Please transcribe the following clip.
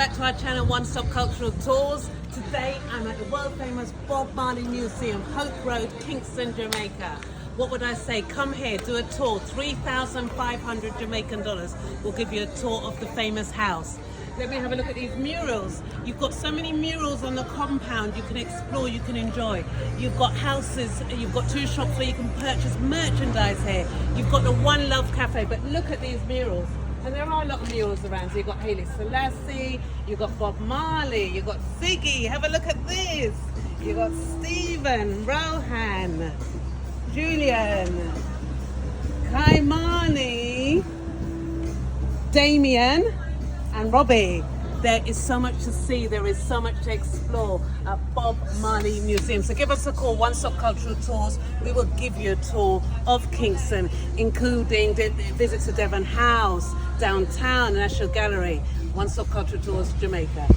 Back to our channel, Onestop Cultural Tours. Today I'm at the world famous Bob Marley Museum, Hope Road, Kingston, Jamaica. What would I say? Come here, do a tour. 3,500 Jamaican dollars will give you a tour of the famous house. Let me have a look at these murals. You've got so many murals on the compound you can explore, you can enjoy. You've got houses, you've got two shops where you can purchase merchandise here. You've got the One Love Cafe, but look at these murals. And there are a lot of murals around. So you've got Haile Selassie, you've got Bob Marley, you've got Ziggy. Have a look at this. You've got Stephen, Rohan, Julian, Kaimani, Damien, and Robbie. There is so much to see, there is so much to explore at Bob Marley Museum. So give us a call, Onestop Cultural Tours. We will give you a tour of Kingston, including the visit to Devon House, downtown, National Gallery. Onestop Cultural Tours, Jamaica.